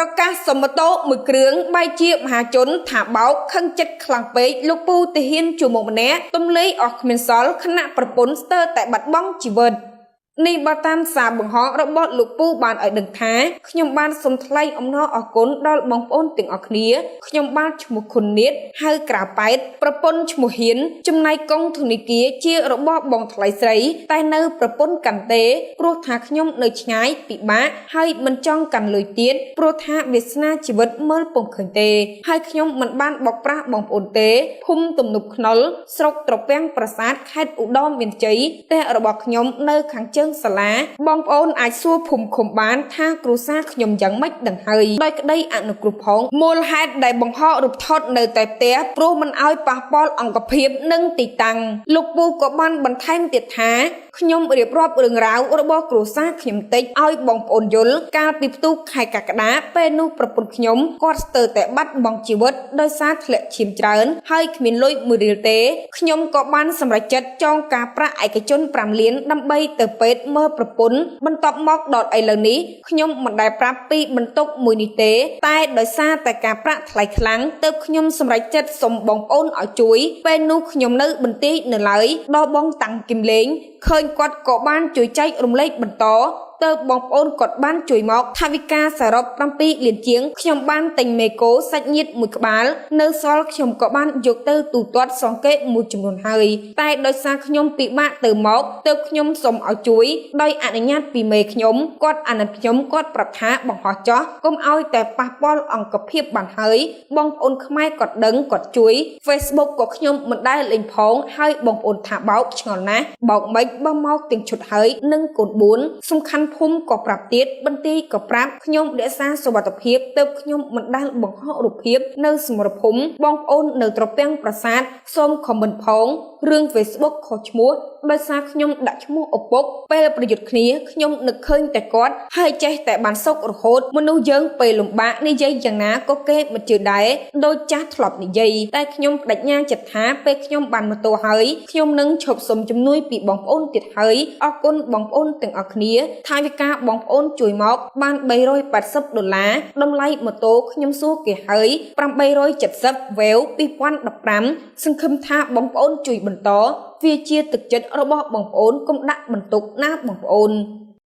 ប្រកាសសមតោមួយគ្រឿងបាយជាមហាជនថាបោកខឹងចិត្តខ្លាំងពេកលោកពូទាហានជួមកម្នាក់ទំលេអស់គ្មានសល់ខណៈប្រពន្ធស្ទើរតែបាត់បង់ជីវិតនេះបើតាមសារបង្ហោះរបស់លោកពូបានឲ្យដឹងថាខ្ញុំបានសូមថ្លែងអំណរអគុណដល់បងប្អូនទាំងអស់គ្នាខ្ញុំបានឈ្មោះខុននៀតហៅក្រៅប៉ែតប្រពន្ធឈ្មោះហ៊ានចំណែកកងធនាគារជារបស់បងថ្លៃស្រីតែនៅប្រពន្ធកាន់ទេព្រោះថាខ្ញុំនៅឆ្ងាយពិបាកហើយមិនចង់កាន់លុយទៀតព្រោះថាវាសនាជីវិតមើលពុំឃើញទេហើយខ្ញុំមិនបានបោកប្រាស់បងប្អូនទេភូមិទំនប់ខ្នុលស្រុកត្រពាំងប្រាសាទខេត្តឧត្តរមានជ័យតែរបស់ខ្ញុំនៅខាងជើងសាលាបងប្អូនអាចសួរភូមិឃុំបានថាគ្រួសារខ្ញុំយ៉ាងម៉េចដឹងហើយដោយក្តីអនុគ្រោះផងមូលហេតុដែលបង្ហោរូបថតនៅតែផ្ទះព្រោះមិនឲ្យប៉ះពាល់អង្គភាពនិងទីតាំងលោកពូក៏បានបន្ថែមទៀតថាខ្ញុំរៀបរាប់រឿងរ៉ាវរបស់គ្រួសារខ្ញុំតិចឲ្យបងប្អូនយល់កាលពីផ្ទុះខែកក្កដាពេលនោះប្រពន្ធខ្ញុំគាត់ស្ទើរតែបាត់បង់ជីវិតដោយសារធ្លាក់ឈាមច្រើនហើយគ្មានលុយមួយរៀលទេខ្ញុំក៏បានសម្រេចចិត្តចងការប្រាក់ឯកជន5លានដើម្បីទៅពេទ្យមើលប្រពន្ធបន្ទាប់មកដល់ឥឡូវនេះខ្ញុំមិនដែលប្រាប់ពីបន្ទុកមួយនេះទេតែដោយសារតែការប្រាក់ថ្លៃខ្លាំងទើបខ្ញុំសម្រេចចិត្តសុំបងប្អូនឲ្យជួយពេលនោះខ្ញុំនៅបន្ទាយនៅឡើយដល់បងតាំងគឹមលេងឃើញគាត់ក៏បានជួយចែករំលែកបន្តទៅបងប្អូនគាត់បានជួយមកថវិកាសរុប7លានជាងខ្ញុំបានទិញមេកូសាច់ញាតិមួយក្បាលនៅសល់ខ្ញុំក៏បានយកទៅទូទាត់សងគេមួយចំនួនហើយតែដោយសារខ្ញុំពិបាកទៅមកទើបខ្ញុំសុំឲ្យជួយដោយអនុញ្ញាតពីមេខ្ញុំគាត់អាណិតខ្ញុំគាត់ប្រាប់ថាបង្ហោះចោះកុំឲ្យតែប៉ះពាល់អង្គភាពបានហើយបងប្អូនខ្មែរគាត់ដឹងគាត់ជួយ Facebook ក៏ខ្ញុំមិនដែលលេងផងហើយបងប្អូនថាបោកឆ្ងល់ណាស់បោកមិនបើមកទាំងឈុតហើយនឹងកូន4សំខាន់ភូមិក៏ប្រាប់ទៀតបន្ទាយក៏ប្រាប់ខ្ញុំរក្សាសុវត្ថិភាពទើបខ្ញុំមិនដែលបង្ហោះរូបភាពនៅសមរភូមិបងប្អូននៅត្រពាំងប្រាសាទសូមខមមិនផងរឿង Facebook ខុសឈ្មោះដោយសារខ្ញុំដាក់ឈ្មោះឪពុកពេលប្រយុទ្ធគ្នាខ្ញុំនឹកឃើញតែគាត់ហើយចេះតែបានសុខរហូតមនុស្សយើងពេលលំបាកនិយាយយ៉ាងណាក៏គេមិនជឿដែរដោយចាស់ធ្លាប់និយាយតែខ្ញុំបដិញ្ញាចិត្តថាពេលខ្ញុំបានម៉ូតូហើយខ្ញុំនឹងឈប់សុំជំនួយពីបងប្អូនទៀតហើយអរគុណបងប្អូនទាំងអស់គ្នាថវិកាបងប្អូនជួយមកបាន$380តម្លៃម៉ូតូខ្ញុំសួរគេហើយ870 វ៉េវ2015សង្ឃឹមថាបងប្អូនជួយបន្តវាជាទឹកចិត្តរបស់បងប្អូនកុំដាក់បន្ទុកណាបងប្អូន